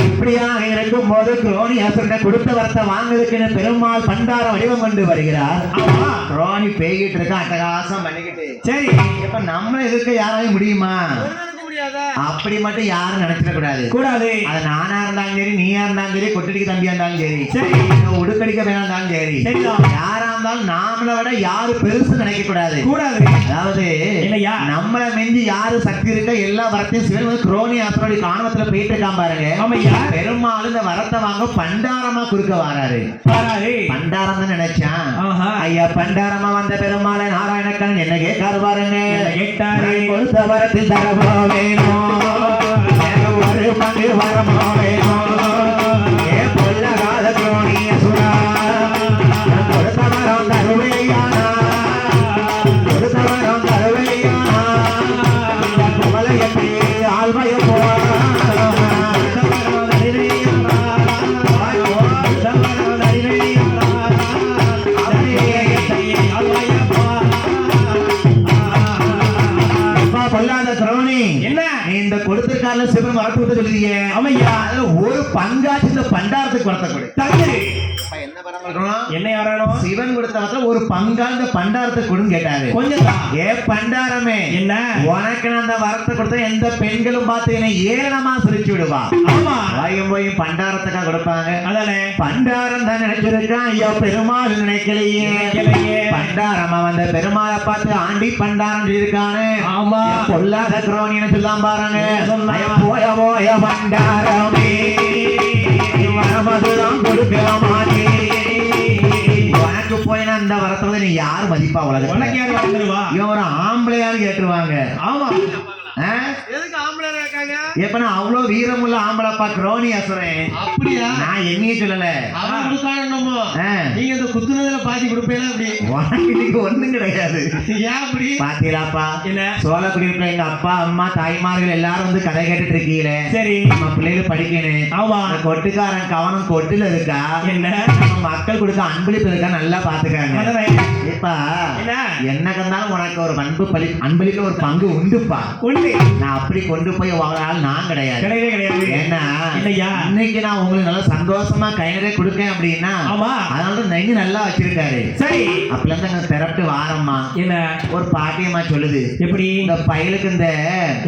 இப்படியாக இருக்கும்போது குரோனி அசுரனை கொடுத்த வரத்தை வாங்குறதுக்கு பெருமாள் பண்டார வடிவம் கொண்டு வருகிறார். குரோனி பேய்கிட்டு இருக்க அட்டகாசம் பண்ணிக்கிட்டு சரி இப்ப நம்ம எதுக்கு யாராலையும் முடியுமா? முடியாதா? அப்படி மட்டும் யாரும் நினைச்சிட கூடாது. கூடாது. அது நானா இருந்தாலும் சரி, நீயா இருந்தாலும் சரி, கொட்டடிக்கு தம்பியா இருந்தாலும் சரி, சரி உடுக்கடிக்க வேணா இருந்தாலும் சரி, சரிதான். யாரா இருந்தாலும் நாமளை விட யாரு பெருசு நினைக்க கூடாது. கூடாது. அதாவது இல்லையா? நம்மள மிஞ்சி யாரு சக்தி இருக்க எல்லா வரத்தையும் சிவன் வந்து குரோனி ஆசனோட காணவத்துல போயிட்டு இருக்கான் பாருங்க. ஆமையா. பெருமாள் இந்த வரத்தை வாங்க பண்டாரமா குறுக்க வராரு. வராரு. பண்டாரம் தான் நினைச்சான். ஆஹா. ஐயா பண்டாரமா வந்த பெருமாளை நாராயணக்கன் என்ன கேட்காரு பாருங்க. கேட்டாரு. கொடுத்த வரத்தில் தரவோ வேணும், ஒரு பங்கு வரமோ வேணும், ஏ பொல்லகாத குரோனி அசுரா கொடுத்த வரம் தருவையானா, கொடுத்த வரம் தருவையானா, இந்த குவலையத்தை ஆள்மயம் பொல்லாத குரோனி என்ன இந்த கொடுத்திருக்கால சிவன் வரட்டு விட்டு சொல்லுவீங்க. ஆமையா. அதுல ஒரு பங்காச்சு இந்த பண்டாரத்துக்கு வரத்த கொடு. தங்கு. என்ன பரமக்கணும்? என்ன யாரானோ சிவன் கொடுத்த வரத்துல ஒரு பங்கா இந்த பண்டாரத்துக்கு கொடுன்னு கேட்டாரு. கொஞ்சம் தான். ஏ பண்டாரமே, என்ன உனக்கு நான் அந்த வரத்தை கொடுத்த எந்த பெண்களும் பார்த்து என்னை ஏளனமா சிரிச்சு விடுவா. ஆமா. வாயும் போயும் பண்டாரத்துக்கா கொடுப்பாங்க. அதானே. பண்டாரம் தான் நினைச்சிருக்கான். ஐயோ பெருமாள் நினைக்கலையே. நினைக்கலையே. பண்டாரமா வந்த பெருமாளை பார்த்து ஆண்டி பண்டாரம் இருக்கானு. ஆமா. பொல்லாத குரோனின்னு சொல்லாம் பாருங்க. சொன்னா. போய போய பண்டாரமே வரமதுதான் கொடுக்கலாமானே. உனக்கு போய் நான் இந்த வரத்துல நீ யார் மதிப்பா உலகத்துல? உனக்கு யாரு வந்துருவா? இவன் ஒரு ஆம்பளையான்னு கேட்டுருவாங்க. ஆமா. ஆ? எதுக்கு ஆம்பளை இருக்காங்க? எப்ப நான் அவ்வளவு வீரமுள்ள ஆம்பளப்பா குரோனி அசுரன். அப்படியா? நான் என்னையே சொல்லல. அவன் கொடுக்கானமோ? ஆ. நீங்க இந்த குத்துனதுல பாதி கொடுப்பீங்களா? அப்படி உனக்கு இன்னைக்கு ஒண்ணும் கிடையாது. ஏன் அப்படி? பாத்தீங்களாப்பா, என்ன? சோழக்குடியிருப்புல எங்க அப்பா அம்மா தாய்மார்கள் எல்லாரும் வந்து கதை கேட்டுட்டு இருக்கீங்களே. சரி. நம்ம பிள்ளைகள் படிக்கணும். ஆமா. அந்த கொட்டுக்காரன் கவனம் கொட்டுல இருக்கா, என்ன நம்ம மக்கள் கொடுக்க அன்பளிப்பு இருக்கா நல்லா பாத்துக்காங்க. அதானே. இப்பா என்ன? என்ன கந்தாலும் உனக்கு ஒரு அன்பளிக்க ஒரு பங்கு உண்டுப்பா. உண்டு. நான் அப்படி கொண்டு போய் வாழால் நான் கிடையாது. கிடையவே கிடையாது. ஏன்னா இல்லையா? இன்னைக்கு நான் உங்களுக்கு நல்லா சந்தோஷமா கை நிறைய கொடுக்கேன் அப்படின்னா ஆமா. அதனால நெஞ்சு நல்லா வச்சிருக்காரு. சரி. அப்பல இருந்து அங்க திரட்டு வாரம்மா என்ன ஒரு பாட்டியம்மா சொல்லுது. எப்படி? இந்த பயலுக்கு இந்த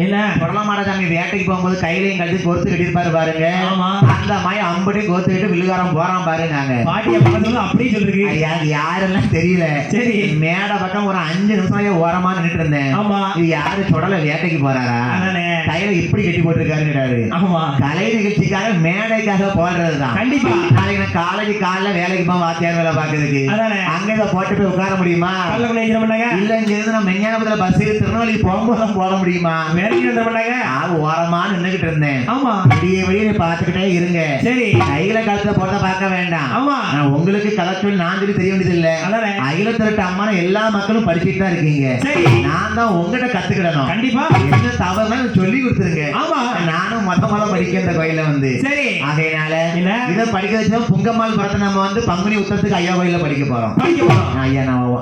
என்ன புடலமாடசாமி வேட்டைக்கு போகும்போது கையிலையும் கழுத்து கோர்த்து கட்டிருப்பாரு பாருங்க. ஆமா. அந்த மாதிரி அம்படி கோர்த்துக்கிட்டு வில்லுகாரம் போறான் பாருங்க. பாட்டிய பக்கத்துல அப்படியே சொல்லிருக்கு. அது யாரெல்லாம் தெரியல. சரி. மேட பக்கம் ஒரு 5 நிமிஷம் ஓரமா நின்னுட்டு இருந்தேன். ஆமா. இது யாரு சுடல வேட்டைக்கு போறாரா? அதானே. கையில இப்படி கட்டி போட்டிருக்காரு. ஆமா. கலை நிகழ்ச்சிக்காக மேடைக்காக போடுறதுதான். கண்டிப்பா. நாளைக்கு நான் காலையில வேலைக்கு போய் வாத்தியார் வேலை பாக்குறதுக்கு அதானே. அங்க இதை போட்டு போய் உட்கார முடியுமா? கல்லக்குள்ள ஏஞ்சிட மாட்டாங்க. இல்ல இங்க இருந்து நான் மெஞ்ஞானத்துல பஸ் திருநெல்வேலி போகும்போது போட முடியுமா? வேலைக்கு வந்துட மாட்டாங்க. நான் ஓரமா நின்னுகிட்டு இருந்தேன். ஆமா. வெளியே பாத்துக்கிட்டே இருங்க. சரி. கையில கழுத்துல போட பார்க்க வேண்டாம். ஆமா. நான் உங்களுக்கு கதை சொல்லி நான் சொல்லி தெரிய வேண்டியது இல்ல. அதானே. அகில திரட்டு அம்மா எல்லா மக்களும் படிச்சுட்டு தான் இருக்கீங்க. சரி. நான் தான் உங்ககிட்ட கத்துக்கிடணும். கண்டிப்பா. என்ன தவறுனா சொல்லி கொடுத்துருங்க. ஆமா. நானும் மொத படிக்க இந்த கோயில வந்து. சரி. ஆகையினால என்ன? இதை படிக்க வச்சா புங்கம்மாள் படத்தை நம்ம வந்து பங்குனி உத்தரத்துக்கு ஐயா கோயில படிக்க போறோம். படிக்க போறோம்.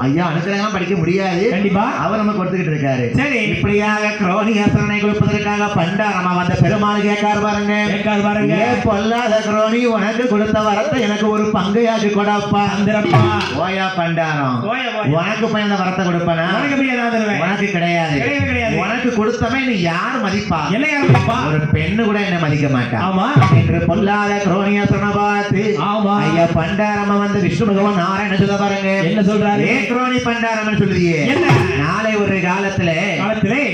ஐயா அனுக்கிறதெல்லாம் படிக்க முடியாது. கண்டிப்பா. அவர் நம்ம கொடுத்துக்கிட்டு இருக்காரு. சரி. இப்படியாக குரோனி அசுரனை கொடுப்பதற்காக பண்டாரமா வந்த பெருமாள் கேட்காரு பாருங்க. கேட்காரு பாருங்க. ஏ பொல்லாத குரோனி, உனக்கு கொடுத்த வரத்தை எனக்கு ஒரு பங்கையாச்சு கொடாப்பா. அந்தரப்பா. ஓயா பண்டாரம், போய போய. உனக்கு போய் அந்த வரத்தை கொடுப்பனா? உனக்கு எப்படி ஏதாவது தருவேன்? உனக்கு கிடையாது. கிடையவே கிடையாது. உனக்கு கொடுத்தவன் நீ யார் மதிப்பா? என்ன யாரும் எப்பா ஒரு பெண்ணு கூட என்ன மதிக்க மாட்டான். ஆமா என்று பொல்லாத குரோனியாசுரனை பார்த்து ஆமா ஐயா பண்டாரம வந்து விஷ்ணு பகவான் நாராயண சொல்ல பாருங்க. என்ன சொல்றாரு? ஏ குரோனி பண்டாரமன் சொல்லுதியே என்ன நாளை ஒரு காலத்துல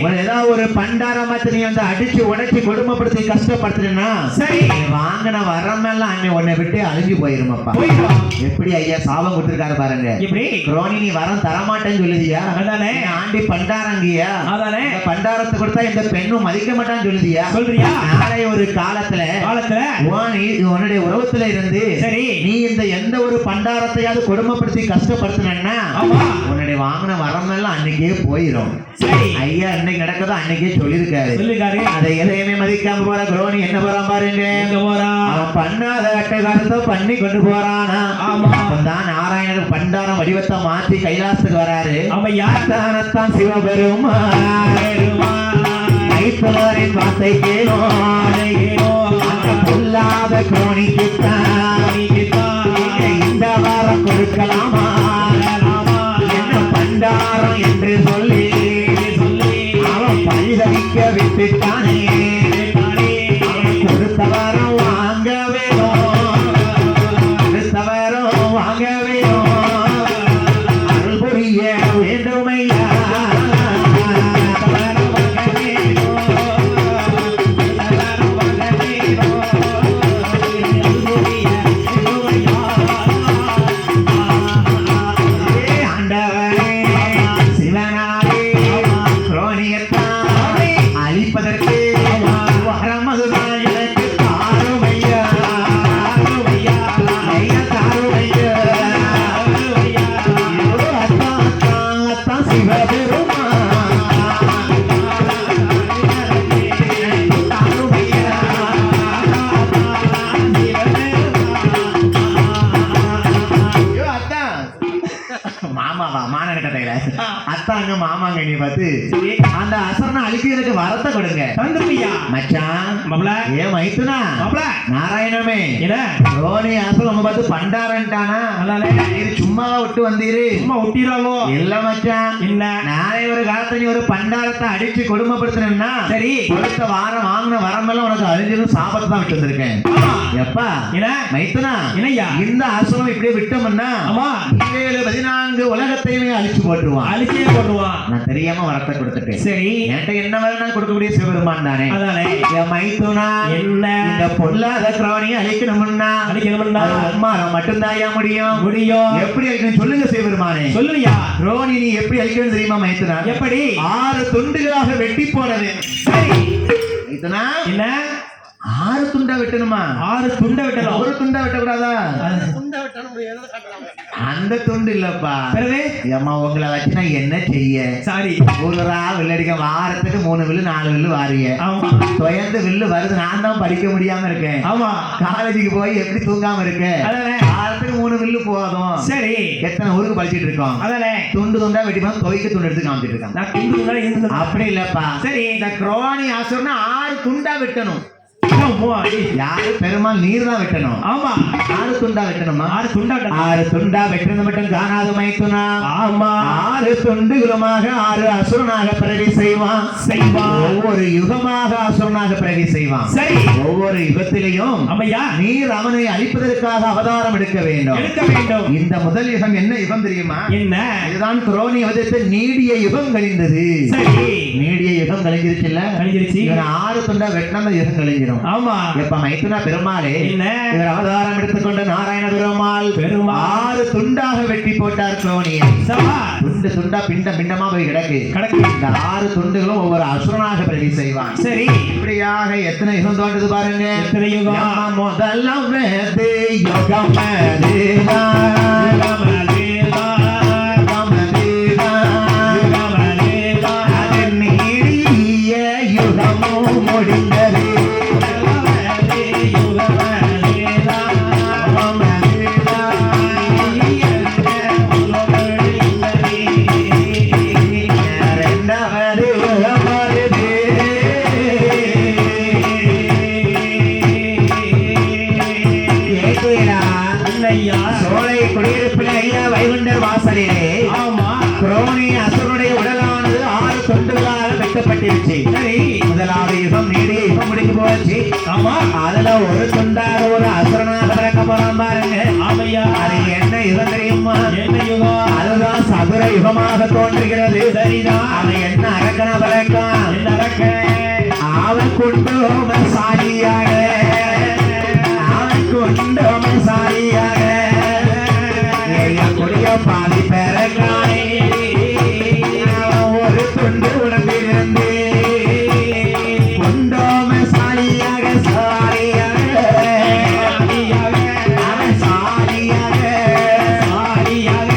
ஒரு ஏதாவது ஒரு பண்டாரமத்தை நீ வந்து அடிச்சு உடைச்சு கொடுமைப்படுத்தி கஷ்டப்படுத்துனா சரி நீ வாங்கின வரமெல்லாம் அன்னை உன்னை விட்டு அழிஞ்சு போயிருமாப்பா. போயிடுவா. எப்படி ஐயா சாபம் கொடுத்திருக்காரு பாருங்க. எப்படி குரோனி நீ வரம் தரமாட்டேன்னு சொல்லுதியா? அதானே. நீ ஆண்டி பண்டாரங்கியா? அதானே. இந்த பண்டாரத்தை கொடுத்தா இந்த பெண்ணும் மதிக்க மாட்டான்னு சொல்லுதியா? சொல்றியா? நாளை ஒரு காலத்துல உன்னுடைய உறவத்துல இருந்து சரி நீ இந்த எந்த ஒரு பண்டாரத்தையாவது கொடுமைப்படுத்தி கஷ்டப்படுத்தினா உன்னுடைய வாங்கின வரமெல்லாம் அன்னைக்கே போயிடும். ஐயா இன்னைக்கு நடக்கதோ அன்னைக்கே சொல்லிருக்காரு. அதை எதையுமே மதிக்காம போற குரோனி என்ன போறான் பாருங்க. அவன் பண்ணாத அட்டகாரத்தை பண்ணி கொண்டு போறானா. அப்பதான் நாராயணர் பண்டாரம் வடிவத்தை மாற்றி கைலாசத்துக்கு வராரு. அவன் யார்தான் சிவபெருமான் மைத்துனரின் வார்த்தை பொல்லாத குரோனிக்குத்தான் இந்த வாரம் கொடுக்கலாமா என்ன பண்டாரம் என்று சொல்லி அவன் பரிதவிக்க விட்டுட்டானே. கொடுத்த வாரம் வாங்க வேணும், கொடுத்த வாரம் வாங்க வேணும், அருள் புரிய வேண்டுமையா. அத்தாங்க மாமாங்க நீ பார்த்து அந்த அசரனை அழிக்க எனக்கு வரத்தை கொடுங்க. மச்சான் ஏ மைத்துனா நாராயணமே ரோனி அசல் நம்ம பார்த்து பண்டாரன்ட்டானா இது சும்மாவா விட்டு வந்தீரு? சும்மா விட்டிடுவாங்க இல்ல மச்சான். இல்ல நாளை ஒரு காலத்துல நீ ஒரு பண்டாரத்தை அடிச்சு கொடுமைப்படுத்தினா சரி கொடுத்த வாரம் வாங்கின வரமெல்லாம் உனக்கு அழிஞ்சிடும் சாபத்தை தான் விட்டு வந்திருக்கேன். எப்பா மைத்துனா இந்த அசலம் இப்படியே விட்டோம்னா 14 உலகத்தையுமே அழிச்சு போட்டுருவான். அழிச்சே போட்டுருவான். நான் தெரியாம வரத்தை கொடுத்துட்டேன். சரி என்கிட்ட என்ன வேணாலும் கொடுக்கக்கூடிய சிவபெருமான் தானே. அதானே என் மைத்துனா என்ன இந்த பொல்லாத குரோனியை அழிக்கணும்னா அம்மா மட்டும்தான் முடியும். எப்படி அழிக்கணும் சொல்லுங்க சிவபெருமானே. சொல்லுயா குரோனி நீ எப்படி அழிக்கணும் தெரியுமா மைத்துனா? எப்படி 6 துண்டுகளாக வெட்டி போறது. சரி மைத்துனா என்ன 6 துண்டா வெட்டணுமா? 6 துண்டா வெட்டணும். ஒரு துண்டா வெட்டக்கூடாதா? அந்த துண்டு இல்லப்பா. ஏமா உங்களை வச்சு நான் என்ன செய்ய? சாரி ஒரு வில்லடிக்க வாரத்துக்கு 3 வில்லு 4 வில்லு வாரிய. ஆமா தொயந்து வில்லு வருது. நான் தான் படிக்க முடியாம இருக்கேன். ஆமா காலேஜுக்கு போய் எப்படி தூங்காம இருக்கேன். வாரத்துக்கு 3 வில்லு போதும். சரி எத்தனை ஊருக்கு படிச்சுட்டு இருக்கோம். அதானே துண்டு துண்டா வெட்டி துவைக்க துண்டு எடுத்து காமிச்சிட்டு இருக்கான். அப்படி இல்லப்பா. சரி இந்த குரோனி ஆசுரனா 6 துண்டா வெட்டணும். யாரு பெருமாள் நீர் தான் வெட்டணும். ஆமா 6 துண்டா வெட்டணுமா? 6 துண்டா வெட்டணும் மட்டும் காணாத மைத்துனா. ஆமா 6 துண்டுகளுமாக 6 அசுரனாக பிறவி செய்வான். ஒவ்வொரு யுகமாக அசுரனாக பிறவி செய்வான். சரி ஒவ்வொரு யுகத்திலையும் நீர் அவனை அழிப்பதற்காக அவதாரம் எடுக்க வேண்டும். இந்த முதல் யுகம் என்ன யுகம் தெரியுமா? என்ன இதுதான் குரோனி அவதரித்த நீடிய யுகம் கழிந்தது. நீடிய யுகம் கழிஞ்சிருச்சு இல்ல? 6 துண்டா வெட்டின யுகம் கழிஞ்சிடும். ஆமா எப்ப மைத்துனா பெருமாளே இவர் அவதாரம் எடுத்துக்கொண்ட நாராயண பெருமாள் 6 துண்டாக வெட்டி போட்டார் குரோனியை. துண்டு துண்டா பிண்டமா போய் கிடக்கு. இந்த 6 துண்டுகளும் ஒவ்வொரு அசுரனாக பிறவி செய்வான். சரி இப்படியாக எத்தனை யுகம் தோன்றது பாருங்க. எத்தனை யுகம்? முதலாம் யுகம் யுகமும் முடிந்தது. சோலை குடியிருப்பில் ஐயா வைகுண்டர் வாசலிலே குரோனி அசுரனுடைய உடலானது 6 துண்டுகளாக வெட்டப்பட்டிருச்சு. சரி முதலாவது யுகம் நீடிய யுகம் முடிஞ்சு போச்சு. ஆமா அதுல ஒரு துண்டாக ஒரு அசுரனாக பிறக்க போறான் பாருங்க. ஆமையா அது என்ன யுகம் தெரியுமா? என்ன யுகம் அதுதான் சதுர யுகமாக தோன்றுகிறது. சரிதான் அவன் என்ன அரக்கனா பிறக்கான்? என்ன அரக்க அவன் குண்டோமசாலியாக, அவன் குண்டோமசாலியாக கொடிய பாதி பிறக்கானே. அவன் ஒரு துண்டு உடம்பிலிருந்து குண்டோமசாலியாக சாலியாக, அவன் சாலியாக சாலியாக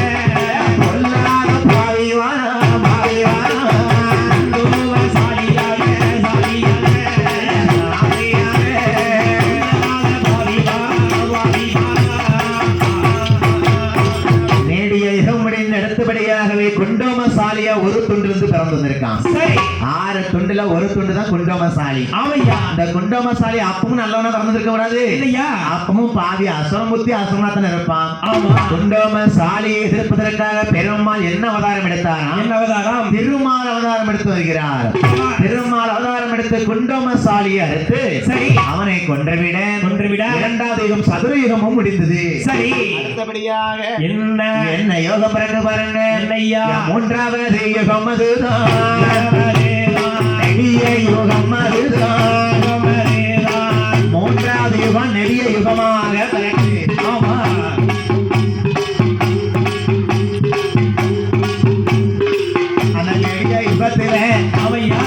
கொல்லாத பாவிவானா பாவிவானா சாலியாக சாலியாக நேடிய யுகம் முடிந்த அடுத்தபடியாகவே குண்டோமசாலியா ஒரு துண்டிலிருந்து பிறந்து வந்திருக்கான். சரி 6 துண்டுல ஒரு துண்டு தான் குண்டோமசாலி. ஆமையா அந்த குண்டோமசாலி அப்பவும் நல்லவனா பிறந்திருக்க கூடாது இல்லையா அப்பவும் பாதி அசுரமுத்தி அசுரனாத்தான் இருப்பான். ஆமா குண்டோமசாலியை எதிர்ப்பதற்காக பெருமாள் என்ன அவதாரம் எடுத்தாராம்? என்ன அவதாரம் திருமால் அவதாரம் எடுத்து வருகிறார். திருமால் அவதாரம் எடுத்து குண்டோமசாலியை அறுத்து சரி அவனை கொன்றுவிட கொன்றுவிட 2வது யுகம் சதுர யுகமும் முடிந்தது. சரி அடுத்தபடியாக என்ன என்ன யோகம் பிறகு பாருங்க. என்னையா 3வது யுகம் அதுதான், நெடிய யுகம் அதுதான். 3வது யுகம் நெடிய யுகமாக பிறகு. ஆமா அந்த நெடிய யுகத்தில ஆமையா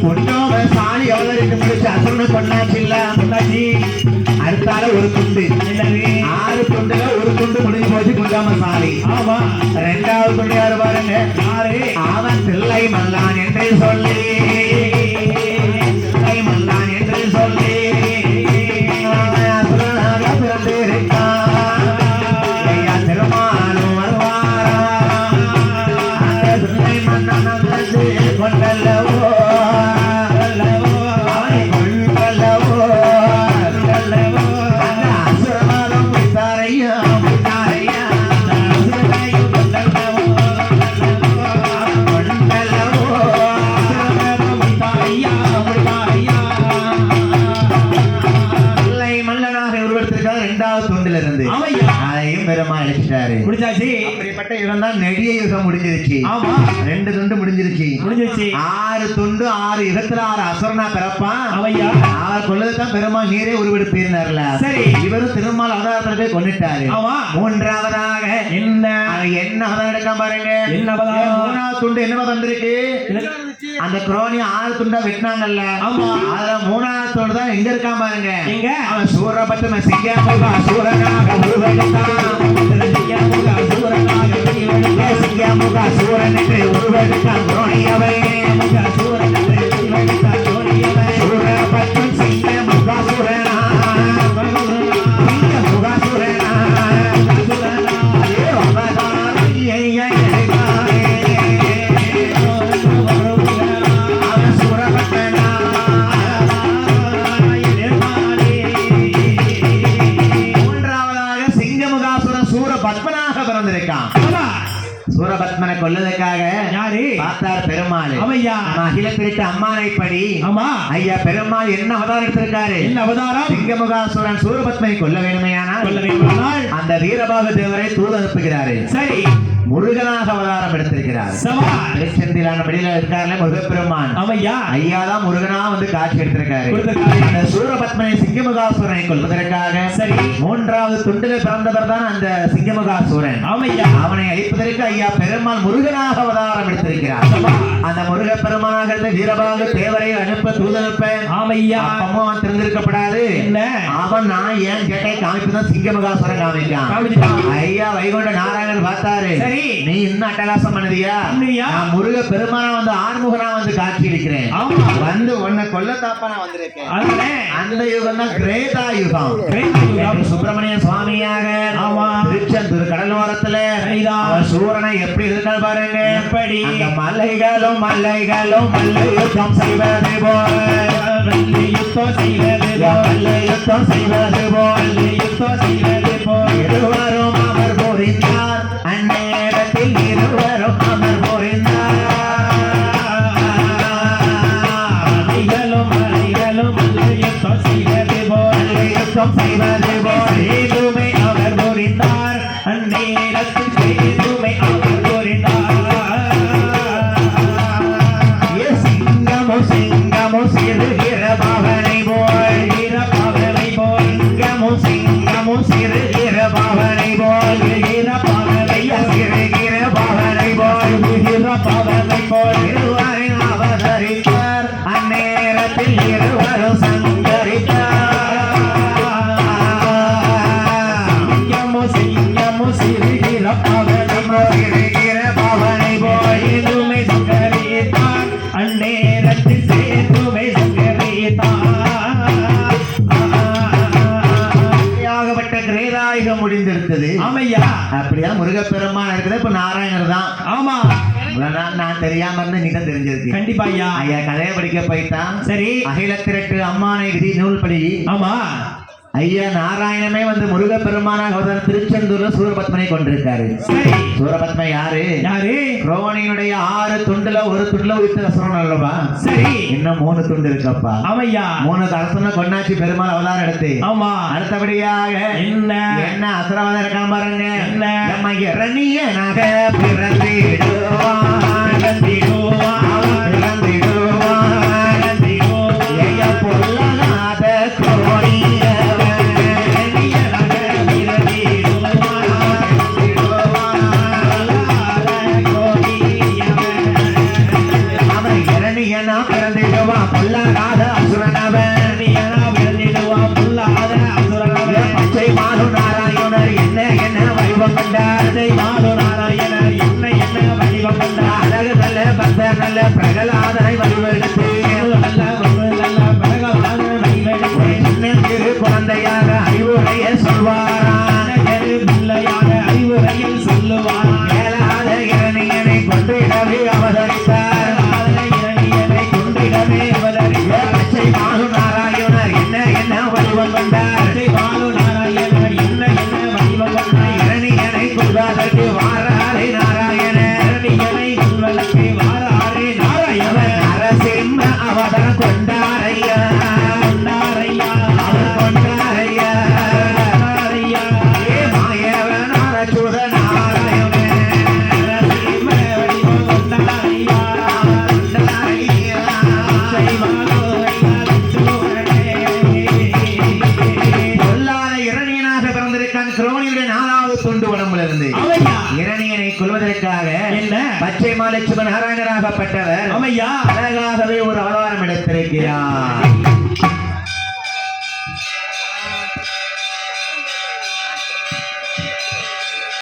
குண்டோமசாலி அவதரித்து முடிச்சு அசுரனை கொண்டாச்சு இல்ல பொண்டாச்சி அடுத்தால ஒரு துண்டு. என்னது 6 துண்டுல ஒரு துண்டு முடிஞ்சு போச்சு குண்டோமசாலி. ஆமா 2வது துண்டு யாரு பாருங்க. யாரு அவன் தில்லை மல்லான் என்று சொல்லி, தில்லை மல்லான் என்று சொல்லி அவன் அசுரனாக பிறந்திருக்கான். ஐயா திருமாலும் வருவாரா? அந்த தில்லை மன்னன் வந்து கொண்டல்லவோ அவனை கொண்டல்லவோ அந்த அசுரனாலும் விட்டாரையா விட்டாரையா பிள்ளை மல்லனாக உருவெடுத்திருக்காரு 2வது துண்டில இருந்து. ஆமையா அதையும் பெருமா அழைச்சிட்டாரு. முடிஞ்சாச்சு அப்படிப்பட்ட யுகம் தான் நெடிய யுகம் முடிஞ்சிருச்சு. ஆமா 2 துண்டு முடிஞ்சிருச்சு. முடிஞ்சிருச்சு 6 துண்டு 6 யுகத்துல 6 அசுரனா பிறப்பான். ஆமையா அவர் கொள்ளதான் பெருமாள் நீரே உருவெடுப்பீர்னார்ல. சரி இவரும் திருமால் அவதாரத்துல போய் கொண்டுட்டாரு. ஆமா 3வதாக என்ன அவன் என்ன அவதாரம் எடுக்க பாருங்க. என்ன அவதாரம்? 3வது துண்டு என்னவா வந்திருக்கு? அந்த குரோனி 6 துண்டா வெட்டினாங்கல்ல. ஆமா அதுல 3வது துண்டு தான் எங்க இருக்கான் பாருங்க. எங்க அவன் சூரபத்ம சிங்கமுக சூரனாக உருவெடுத்தான். சிங்கமுக சூரன் என்று உருவெடுத்தான் குரோனியவை. சூரபத்மன் சிங்கமுக சூரனா சிங்கமுக சூரனா அதே அவதாரம் எடுத்தாரே. அவன் சூரபத்மனா 3வதாக சிங்கமுகாசுரன் சூரபத்மனாக பிறந்திருக்கான். சூரபத்மனை கொல்லதுக்காக யாரு பார்த்தார் பெருமாள். ஆமையா நம்ம அகில திருட்டு அம்மானைப்படி ஆமா ஐயா பெருமாள் என்ன அவதாரம் எடுத்திருக்காரு? என்ன அவதாரம் சிங்கமுகாசுரன் சூரபத்மனை கொல்ல வேண்டுமையானால் கொல்ல வேண்டுமானால் அந்த வீரபாகு தேவரை தூது அனுப்புகிறாரு. சரி முருகனாக அவதாரம் எடுத்திருக்கிறார். சவால் திருச்செந்திலான வெளியில இருக்காருல முருகப்பெருமான். ஆமையா ஐயா தான் முருகனா வந்து காட்சி எடுத்திருக்காரு. கொடுத்திருக்காரு. அந்த சூரபத்மனை சிங்கமுகாசுரனை கொல்வதற்காக சரி 3வது துண்டில பிறந்தவர் தான் அந்த சிங்கமுகாசுரன். ஆமையா அவனை அழிப்பதற்கு ஐயா பெருமாள் முருகனாக அவதாரம் எடுத்திருக்கிறார். அந்த முருகப்பெருமானாக இருந்த வீரபாகு தேவரை அனுப்ப தூதனுப்ப ஆமையா அப்பமும் அவன் தெரிந்திருக்கப்படாது. என்ன அவன் நான் ஏன் கேட்டை காமிப்புதான் சிங்கமுகாசுரன் காமிக்கான். காமிச்சிட்டான். ஐயா வைகுண்ட நாராயணன் பார்த்தாரு. சரி நீ இன்னும் அட்டகாசம் பண்ணுதியா? பண்ணுவியா? நான் முருக பெருமானா வந்து ஆறுமுகனா வந்து காட்சி அளிக்கிறேன். ஆமா வந்து உன்னை கொல்லத்தாப்பா நான் வந்திருக்கேன். அதுதானே அந்த யுகம் தான் கிரேதா யுகம். கிரேதா யுகம். சுப்பிரமணிய சுவாமியாக ஆமா திருச்செந்தூர் கடலோரத்துல சரிதான். அவன் சூரனை எப்படி இருக்காள் பாருங்க. எப்படி? அந்த மலைகளும் மலைகளும் மல்ல யுத்தம் செய்வது போல யுத்தம் செய்வது மல்ல யுத்தம் செய்வது போல் யுத்தம் செய்வது போல் இருவரும் அமர் புரிந்தார். அந்நேரத்தில் இருவரும் அமர் புரிந்தார். மலைகளும் மலை இருக்கிற பவனை போய் எதுவுமே சங்கரித்தான் அந்நேரத்தில் சேர்த்துமே ஆகப்பட்ட கிரேதாயுகம் முடிந்திருக்குது. ஆமையா அப்படியா முருகப்பெருமான் இருக்குது. இப்ப நாராயணர் தான். ஆமா இவ்வளவு நாள் நான் தெரியாம இருந்து நீதான் தெரிஞ்சிருக்கு. கண்டிப்பா ஐயா. ஐயா கதையை படிக்க போயிட்டான். சரி அகிலத்திரட்டு அம்மானை விதி நூல்படி ஆமா ஐயா நாராயணமே வந்து முருகப்பெருமானாக அவதாரம் திருச்செந்தூர்ல சூரபத்மனை கொண்டிருக்காரு. சரி சூரபத்மன் யாரு? யாரு? ரோவணியினுடைய 6 துண்டுல ஒரு துண்டுல உயிர்த்த அசுரன் அல்லவா? சரி இன்னும் 3 துண்டு இருக்கப்பா. ஆமையா 3 அரசனை கொண்டாச்சி பெருமாள் அவதாரம் எடுத்து. ஆமா அடுத்தபடியாக என்ன என்ன அசுரவாதம் இருக்கான் பாருங்க. என்ன? நம்ம இரணியனாக பிறந்திடுவான் ஏய பொல்லாத அவன் இரணியனா பிறந்திடுவான் பொல்லாத அசுரனவன். பச்சை மாலு நாராயணர் என்ன என்ன வடிவம் கண்டார். அழகு நல்ல பக்த நல்ல பிரகலாதனை வடிவெடுத்து சிறு குழந்தையாக அறிவுரைய சொல்வாரான். மேலாத இரணியனை கொன்றிடவே அவதரித்தார். பச்சை மாலு நாராயணர் என்ன என்ன வடிவம் கண்டார். இரணியனை கொள்வதற்கு வாராரே நாராயணர். நரசிம்ம அவதாரம் கொண்டாரையா கொண்டாரையா ஏ மாயவனார சுத பொல்லாத இரணியனாக பிறந்திருக்கான். குரோனியுடைய 4வது துண்டு உடம்புல இருந்து இரணியனை கொள்வதற்காக என்ன? பச்சை மாலட்சுமன் நாராயணராகப்பட்டவர் ஆமையா அழகாகவே